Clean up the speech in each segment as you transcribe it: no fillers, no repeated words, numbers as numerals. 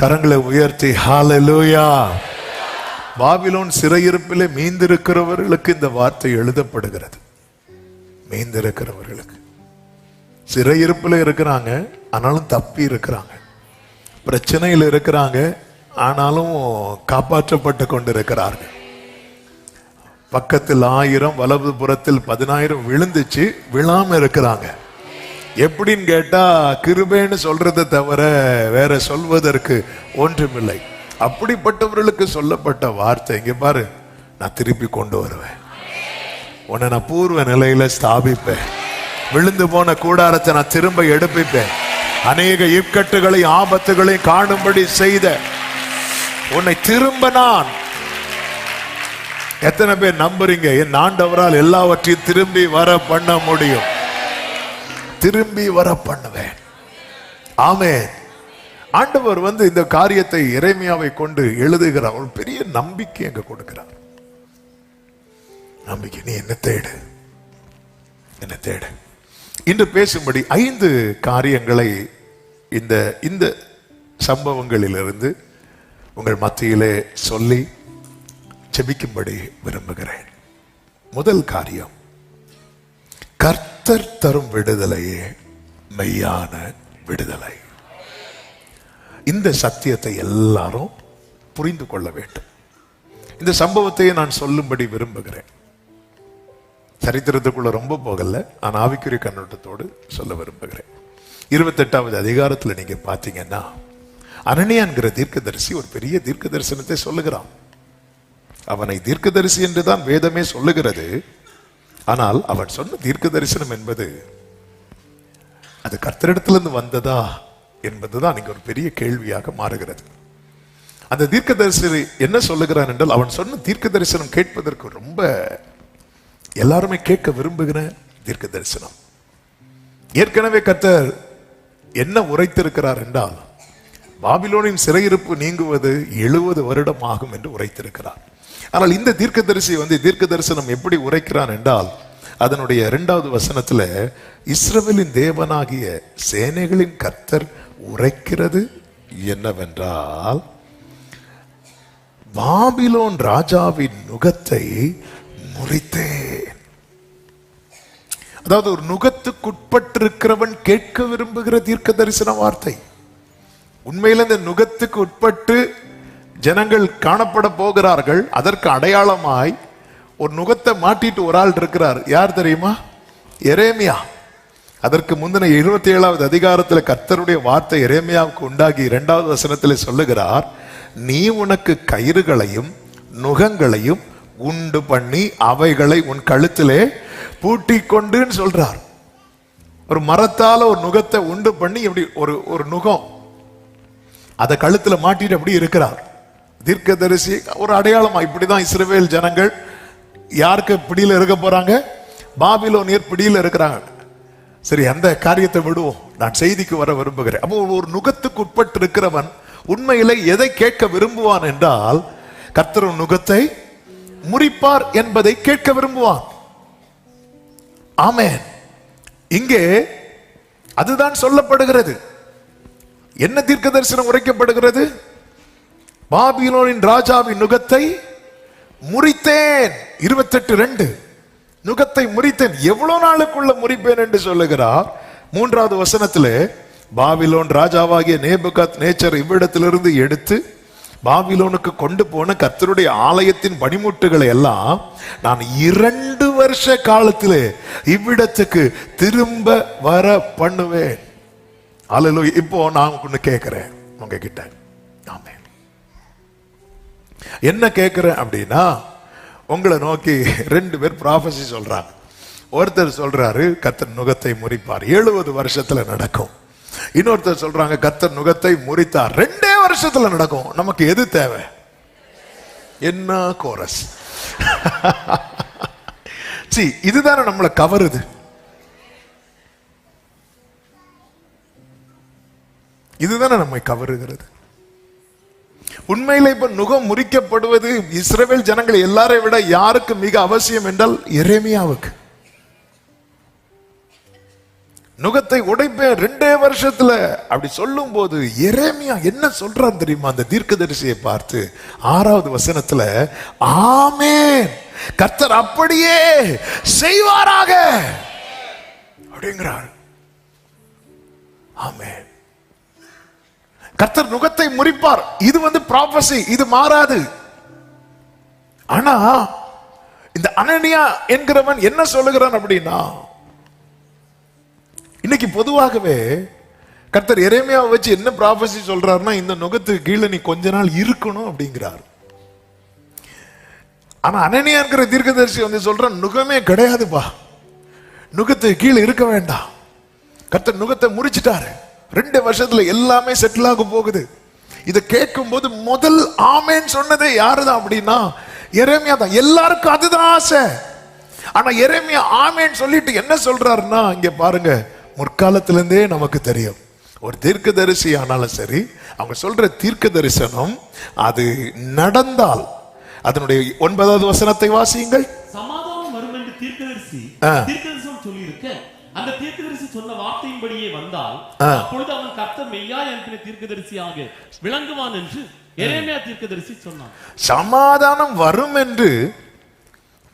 கரங்களை உயர்த்தி ஹல்லேலூயா. பாபிலோன் சிறையிருப்பிலே மீந்திருக்கிறவர்களுக்கு இந்த வார்த்தை எழுதப்படுகிறது. மீந்திருக்கிறவர்களுக்கு சிறையிருப்பில் இருக்கிறாங்க, ஆனாலும் தப்பி இருக்கிறாங்க. பிரச்சனையில் இருக்கிறாங்க, ஆனாலும் காப்பாற்றப்பட்டு கொண்டிருக்கிறார்கள். பக்கத்தில் 1000 வலது புறத்தில் 10000 விழுந்துச்சு, விழாம இருக்கிறாங்க. எப்படின்னு கேட்டா கிருபைன்னு சொல்றதை தவிர வேற சொல்வதற்கு ஒன்றுமில்லை. அப்படிப்பட்டவர்களுக்கு சொல்லப்பட்ட வார்த்தை, இங்க பாரு, நான் திருப்பி கொண்டு வருவேன், உன்னை நான் பூர்வ நிலையில ஸ்தாபிப்பேன், விழுந்து போன கூடாரத்தை நான் திரும்ப எடுப்பிப்பேன், அநேக இக்கட்டுகளை ஆபத்துகளை காணும்படி செய்த உன்னை திரும்ப நான். எத்தனை பேர் நம்புறீங்க என் ஆண்டவரால் எல்லாவற்றையும் திரும்பி வர பண்ண முடியும்? திரும்பி வர பண்ணுவேன். ஆமென். ஆண்டவர் இந்த காரியத்தை எரேமியாவை கொண்டு எழுதுகிறார். ஒரு பெரிய நம்பிக்கை அங்க கொடுக்கிறார். நம்பிக்கை, நீ என்ன தேடு, என்ன தேடு. இன்று பேசும்படி 5 காரியங்களை இந்த சம்பவங்களிலிருந்து உங்கள் மத்தியிலே சொல்லி ஜெபிக்கும்படி விரும்புகிறேன். முதல் காரியம், கர்த்தர் தரும் விடுதலையே மெய்யான விடுதலை. இந்த சத்தியத்தை எல்லாரும் புரிந்து கொள்ள வேண்டும். இந்த சம்பவத்தையே நான் சொல்லும்படி விரும்புகிறேன். சரித்திரத்துக்குள்ள ரொம்ப போகல, நான் ஆவிக்குரிய கண்ணோட்டத்தோடு சொல்ல விரும்புகிறேன். 28வது அதிகாரத்துல நீங்க பாத்தீங்கன்னா, அனனியா என்கிற தீர்க்கதரிசி ஒரு பெரிய தீர்க்க தரிசனத்தை சொல்லுகிறான். அவனை தீர்க்கதரிசி என்றுதான் வேதமே சொல்லுகிறது. ஆனால் அவன் சொன்ன தீர்க்க தரிசனம் என்பது அது கர்த்தரிடத்திலிருந்து வந்ததா என்பதுதான் இங்க ஒரு பெரிய கேள்வியாக மாறுகிறது. அந்த தீர்க்க தரிசி என்ன சொல்லுகிறான் என்றால், அவன் சொன்ன தீர்க்க தரிசனம் கேட்பதற்கு ரொம்ப எல்லாருமே கேட்க விரும்புகிற தீர்க்க தரிசனம். ஏற்கனவே கர்த்தர் என்ன உரைத்திருக்கிறார் என்றால், பாபிலோனின் சிறையிருப்பு நீங்குவது 70 வருடம் ஆகும் என்று உரைத்திருக்கிறார். ஆனால் இந்த தீர்க்கதரிசி தீர்க்க தரிசனம் எப்படி உரைக்கிறான் என்றால், அதனுடைய 2வது வசனத்துல, இஸ்ரவேலின் தேவனாகிய சேனைகளின் கர்த்தர் உரைக்கிறது என்னவென்றால், பாபிலோன் ராஜாவின் நுகத்தை முறித்தேன். அதாவது ஒரு நுகத்துக்குட்பட்டிருக்கிறவன் கேட்க விரும்புகிற தீர்க்க தரிசன வார்த்தை. உண்மையில இந்த நுகத்துக்கு உட்பட்டு ஜனங்கள் காணப்பட போகிறார்கள். அதற்கு அடையாளமாய் ஒரு நுகத்தை மாட்டிட்டு ஒரு ஆள் இருக்கிறார். யார் தெரியுமா? எரேமியா. அதற்கு முந்தின 27வது அதிகாரத்துல கர்த்தருடைய வார்த்தை எரேமியாவுக்கு உண்டாகி 2வது வசனத்தில் சொல்லுகிறார், நீ உனக்கு கயிறுகளையும் நுகங்களையும் உண்டு பண்ணி அவைகளை உன் கழுத்திலே பூட்டி கொண்டுன்னு சொல்றார். ஒரு மரத்தால ஒரு நுகத்தை உண்டு பண்ணி இப்படி ஒரு நுகம் அதை கழுத்துல மாட்டிட்டு அப்படி இருக்கிறார். தீர்க்கதரிசி ஒரு அடையாளமா, இப்படிதான் இஸ்ரவேல் ஜனங்கள் யாருக்கு பிடியில இருக்க போறாங்க? பாபிலோனியர் பிடியில இருக்கிறாங்க. சரி, அந்த காரியத்தை விடுவோம், நான் செய்திக்கு வர விரும்புகிறேன். அப்போ ஒரு நுகத்துக்கு உட்பட்டு இருக்கிறவன் உண்மையிலே எதை கேட்க விரும்புவான் என்றால், கர்த்தர் நுகத்தை முறிப்பார் என்பதை கேட்க விரும்புவான். ஆமென். இங்கே அதுதான் சொல்லப்படுகிறது. என்ன தீர்க்க தரிசனம் உரைக்கப்படுகிறது? பாபிலோனின் ராஜாவின் நுகத்தை முறித்தேன். 28:2 நுகத்தை முறித்தேன். எவ்வளவு நாளுக்குள்ள முறிப்பேன் என்று சொல்லுகிறார். 3வது வசனத்திலே, பாபிலோன் ராஜாவாகிய நேபுகாத் நேச்சர் இவ்விடத்திலிருந்து எடுத்து பாபிலோனுக்கு கொண்டு போன கர்த்தருடைய ஆலயத்தின் பணிமுட்டுகளை எல்லாம் நான் 2 வருஷ காலத்திலே இவ்விடத்துக்கு திரும்ப வர பண்ணுவேன். அல்லேலூயா. இப்போ நான் ஒன்னு கேட்கிறேன் உங்ககிட்ட. ஆமென். என்ன கேட்கிறேன் அப்படின்னா, உங்களை நோக்கி 2 பேர் ப்ராஃபஸி சொல்றாங்க. ஒருத்தர் சொல்றாரு கர்த்தர் நுகத்தை முறிப்பார், 70 வருஷத்துல நடக்கும். இன்னொருத்தர் சொல்றாங்க கர்த்தர் நுகத்தை முறித்தார், 2 வருஷத்துல நடக்கும். நமக்கு எது தேவை? என்ன கோரஸ்? இதுதானே நம்மளை கவருது. இதுதானே நம்மை கவருகிறது. உண்மையில இப்ப நுகம் முறிக்கப்படுவது இஸ்ரவேல் ஜனங்கள் எல்லாரை விட யாருக்கு மிக அவசியம் என்றால் எரேமியாவுக்கு. நுகத்தை உடைப்பேன் 2 வருஷத்துல அப்படி சொல்லும் போது எரேமியா என்ன சொல்றான் தெரியுமா? அந்த தீர்க்கதரிசியை பார்த்து 6வது வசனத்துல, ஆமென், கர்த்தர் அப்படியே செய்வாராக அப்படிங்கிறார். ஆமென். கர்த்தர் நுகத்தை முறிப்பார். இது ப்ராபசி, இது மாறாது. ஆனா இந்த அனனியா என்கிறவன் என்ன சொல்லுகிறான் அப்படின்னா, இன்னைக்கு பொதுவாகவே கர்த்தர் எரேமியாவை வச்சு என்ன ப்ராபசி சொல்றாருன்னா, இந்த நுகத்துக்கு கீழே நீ கொஞ்ச நாள் இருக்கணும் அப்படிங்கிறார். ஆனா அனனியா என்கிற தீர்க்கதரிசி சொல்றான், நுகமே கிடையாதுப்பா, நுகத்துக்கு கீழே இருக்க வேண்டாம். கர்த்தர் நுகத்தை முறிச்சிட்டாரு. 2 வருஷத்துல எல்லாமே செட்டில் ஆக போகுது. இதை கேட்கும் போது முதல் ஆமென் சொன்னதே யாருதான் அப்படின்னா எரேமியா தான். எல்லாருக்கும் அதுதான் ஆசை. ஆனா எரேமியா ஆமென் சொல்லிட்டு என்ன சொல்றாருன்னா, இங்க பாருங்க, முற்காலத்திலிருந்தே நமக்கு தெரியும், ஒரு தீர்க்கதரிசி ஆனாலும் சரி, அவங்க சொல்ற தீர்க்க தரிசனம் அது நடந்தால், அதனுடைய 9வது வசனத்தை வாசியுங்கள். சமாதானம் வரும் என்று தீர்க்கதரிசனம் சொல்லி இருக்க, அந்த தீர்க்கதரிசி சொன்ன வார்த்தையின்படியே வந்தால், அப்பொழுது அவன் கர்த்தர் மெய்யாய் அனுப்பின தீர்க்கதரிசியாக விளங்குவான் என்று எரேமியா தீர்க்கதரிசி சொன்னான். சமாதானம் வரும் என்று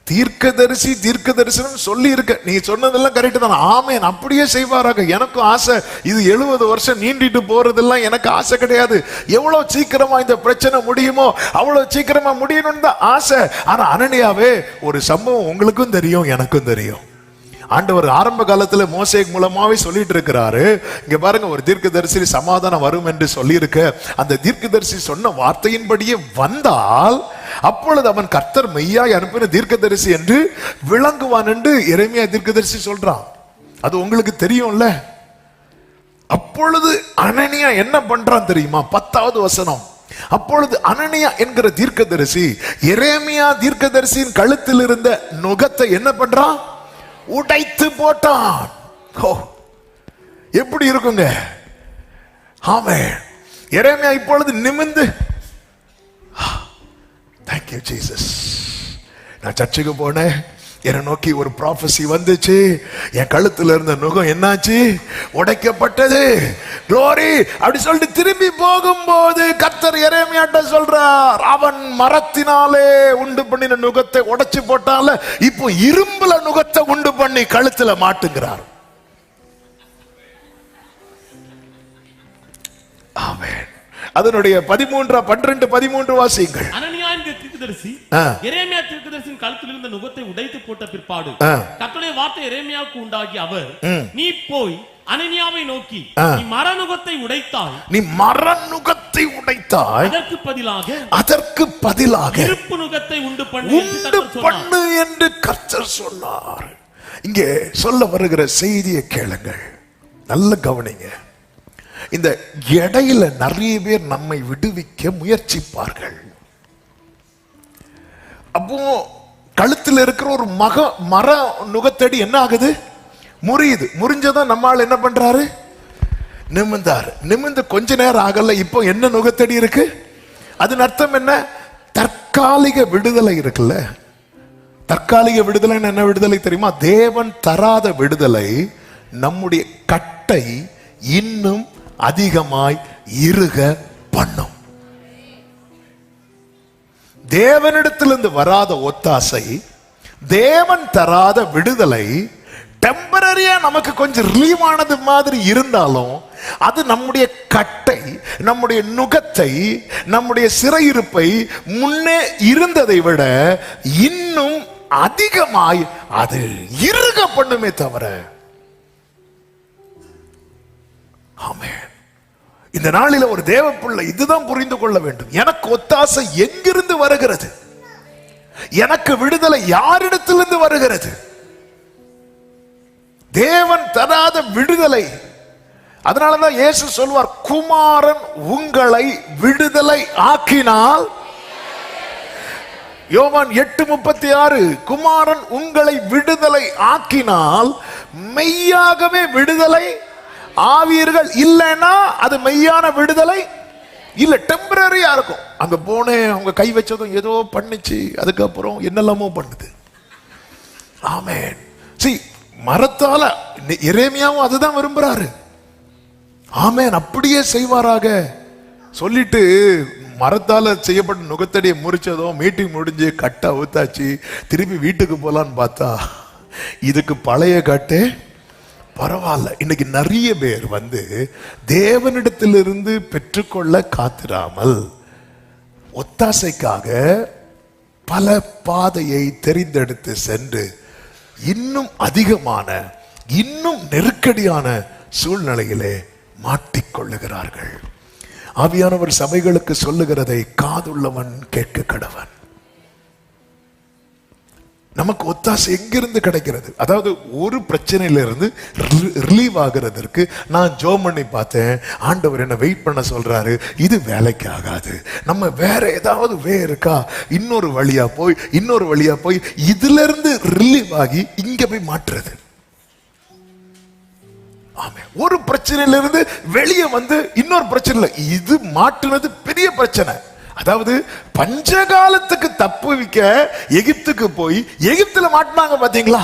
தீர்க்கதரிசனம் சொல்லி இருக்க. நீ சொன்னதெல்லாம் கரெக்ட் தான். ஆமென், அப்படியே செய்வாராக. எனக்கும் ஆசை. இது 70 வருஷம் நீண்டிட்டு போறதெல்லாம் எனக்கு ஆசை கிடையாது. எவ்வளவு சீக்கிரமா இந்த பிரச்சனை முடியுமோ அவ்வளவு சீக்கிரமா முடியணும்னு தான் ஆசை. ஆனா அனனியாவே, ஒரு சம்பவம் உங்களுக்கும் தெரியும், எனக்கும் தெரியும். ஆண்டவர் ஆரம்ப காலத்துல மோசே மூலமாவே சொல்லிட்டு இருக்கிறாரு. இங்க பாருங்க, ஒரு தீர்க்கதரிசி சமாதானம் வரும் என்று சொல்லி இருக்க, அந்த தீர்க்கதரிசி சொன்ன வார்த்தையின்படியே வந்தால் அப்பொழுது அவன் கர்த்தர் மெய்யாய் அனுப்பின தீர்க்கதரிசி என்று விளங்குவான் என்று எரேமியா தீர்க்கதரிசி சொல்றான். அது உங்களுக்கு தெரியும்ல. அப்பொழுது அனனியா என்ன பண்றான் தெரியுமா? 10வது வசனம். அப்பொழுது அனனியா என்கிற தீர்க்கதரிசி எரேமியா தீர்க்கதரிசியின் கழுத்தில் இருந்த நுகத்தை என்ன பண்றான்? உடைத்து போட்டான். எப்படி இருக்குங்க? ஆமென். எரேமியா இப்பொழுது நிமிர்ந்து, thank you Jesus, நான் சர்ச்சுக்கு போனேன், என்னை நோக்கி ஒரு ப்ராபசி வந்துச்சு, என் கழுத்துல இருந்த நுகம் என்னாச்சு? உடைக்கப்பட்டது. க்ளோரி அப்படி சொல்லிட்டு திரும்பி போகும்போது கர்த்தர் எரேமியாட்ட சொல்றார், அவன் மரத்தினாலே உண்டு பண்ணின நுகத்தை உடைச்சு போட்டால, இப்போ இரும்புல நுகத்தை உண்டு பண்ணி கழுத்துல மாட்டுகிறார். ஆமென். அதனுடைய 12 வாசியுங்கள். அனனியா என்கிற தீர்க்கதரிசி எரேமியா தீர்க்கதரிசியின் கழுத்தில் இருந்த நுகத்தை உடைத்து போட்ட பிற்பாடு கர்த்தருடைய வார்த்தை எரேமியாவுக்கு உண்டாகி, அவர், நீ போய் அனனியாவை நோக்கி, நீ மரநுகத்தை உடைத்தாய், அதற்கு பதிலாக இருப்பு நுகத்தை உண்டு பண்ணு என்று கர்த்தர் சொன்னார். இங்கே சொல்ல வருகிற செய்தியை கேளுங்கள், நல்ல கவனிங்க. இந்த இடையில நிறைய பேர் நம்மை விடுவிக்க முயற்சிப்பார்கள். அப்போ கழுத்தில் இருக்கிற ஒரு மர நுகத்தடி என்ன ஆகுது? முறியுது. முறிஞ்சதான் நம்மால் என்ன பண்றாரு? நிமிர்ந்தாரு. நிமிர்ந்து கொஞ்ச நேரம் ஆகல, இப்போ என்ன நுகத்தடி இருக்கு? அதன் அர்த்தம் என்ன? தற்காலிக விடுதலை இருக்குல்ல. தற்காலிக விடுதலை என்ன விடுதலை தெரியுமா? தேவன் தராத விடுதலை நம்முடைய கட்டை இன்னும் அதிகமாய் இறுக பண்ணும். தேவனிடத்திலிருந்து வராத ஒத்தாசை, தேவன் தராத விடுதலை டெம்பரரியா நமக்கு கொஞ்சம் ரிலீவ் ஆனது மாதிரி இருந்தாலும், அது நம்முடைய கட்டை, நம்முடைய நுகத்தை, நம்முடைய சிறையிருப்பை முன்னே இருந்ததை விட இன்னும் அதிகமாய் அது இறுக பண்ணுமே தவிர. ஆமென். இந்த நாளில ஒரு தேவ பிள்ளை இதுதான் புரிந்து கொள்ள வேண்டும். எனக்கு ஒத்தாசை எங்கிருந்து வருகிறது? எனக்கு விடுதலை யாரிடத்திலிருந்து வருகிறது? தேவன் தராத விடுதலை. அதனாலதான் இயேசு சொல்வார், குமாரன் உங்களை விடுதலை ஆக்கினால், யோவான் 8:36, குமாரன் உங்களை விடுதலை ஆக்கினால் மெய்யாகவே விடுதலை ஆவீர்கள். இல்லைன்னா அது மெய்யான விடுதலை இல்ல, டெம்பரரியா இருக்கும். அங்க போனேன், அவங்க கை வச்சதும் ஏதோ பண்ணிச்சு, அதுக்கப்புறம் என்னெல்லாமோ பண்ணுது. ஆமென். See, மரத்தால எரேமியாவும் அதுதான் விரும்புறாரு. ஆமென், அப்படியே செய்வாராக சொல்லிட்டு மரத்தால செய்யப்பட்ட நுகத்தடியை முறிச்சதும் மீட்டிங் முடிஞ்சு கட்டை ஊத்தாச்சு, திருப்பி வீட்டுக்கு போலான்னு பார்த்தா இதுக்கு பழைய கட்டே பரவாயில்ல. இன்னைக்கு நிறைய பேர் தேவனிடத்திலிருந்து பெற்றுக்கொள்ள காத்திராமல் ஒத்தாசைக்காக பல பாதையை தெரிந்தெடுத்து சென்று இன்னும் அதிகமான இன்னும் நெருக்கடியான சூழ்நிலையிலே மாட்டிக்கொள்ளுகிறார்கள். ஆவியானவர் சபைகளுக்கு சொல்லுகிறதை காதுள்ளவன் கேட்க கடவன். நமக்கு ஒத்தாசை எங்கிருந்து கிடைக்கிறது? அதாவது ஒரு பிரச்சனையிலிருந்து ரிலீவ் ஆகிறதற்கு நான் ஜோம் பண்ணி பார்த்தேன், ஆண்டவர் என்ன வெயிட் பண்ண சொல்றாரு, இது வேலைக்கு ஆகாது, நம்ம வேற ஏதாவது இருக்கா, இன்னொரு வழியா போய் இதுல இருந்து ரிலீவ் ஆகி இங்க போய் மாற்றுறது. ஆமென். ஒரு பிரச்சனையிலிருந்து வெளியே இன்னொரு பிரச்சனை, இது மாட்டுனது பெரிய பிரச்சனை. அதாவது பஞ்சகாலத்துக்கு தப்புவிக்க எகிப்துக்கு போய் எகிப்துல மாட்டினாங்க பாத்தீங்களா?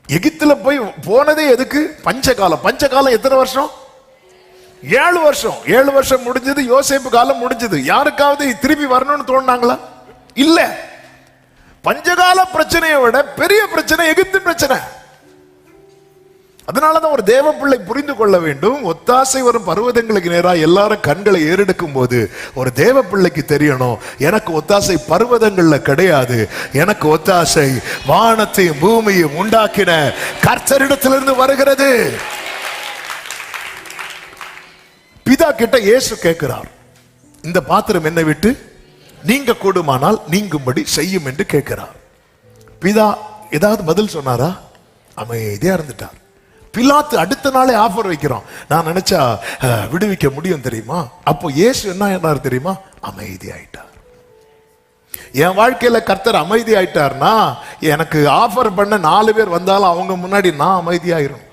எகிப்துல போய் போனதே எதுக்கு? பஞ்சகாலம். பஞ்சகாலம் எத்தனை வருஷம்? 7 வருஷம். 7 வருஷம் முடிஞ்சது, யோசேப்பு காலம் முடிஞ்சது. யாருக்காவது திருப்பி வரணும்னு தோணுனாங்களா? இல்ல. பஞ்சகால பிரச்சனையை விட பெரிய பிரச்சனை எகிப்து பிரச்சனை. அதனாலதான் ஒரு தேவ பிள்ளை புரிந்து கொள்ள வேண்டும், ஒத்தாசை வரும் பர்வதங்களுக்கு நேராக எல்லாரும் கண்களை ஏறெடுக்கும் போது ஒரு தேவ பிள்ளைக்கு தெரியணும், எனக்கு ஒத்தாசை பர்வதங்கள்ல கிடையாது, எனக்கு ஒத்தாசை வானத்தையும் பூமியையும் உண்டாக்கின கர்த்தரிடத்திலிருந்து வருகிறது. பிதா கிட்ட இயேசு கேட்கிறார், இந்த பாத்திரம் என்னை விட்டு நீங்க கூடுமானால் நீங்கும்படி செய்யும் என்று கேட்கிறார். பிதா ஏதாவது பதில் சொன்னாரா? அமைதியா இருந்துட்டார். பிலாத்து அடுத்த நாளே ஆஃபர் வைக்கிறோம், நான் நினைச்சா விடுவிக்க முடியும் தெரியுமா? அப்போ இயேசு என்ன தெரியுமா? அமைதி ஆயிட்டார். என் வாழ்க்கையில கர்த்தர் அமைதி ஆயிட்டார்னா எனக்கு ஆஃபர் பண்ண 4 பேர் வந்தாலும் அவங்க முன்னாடி நான் அமைதியாயிரும்.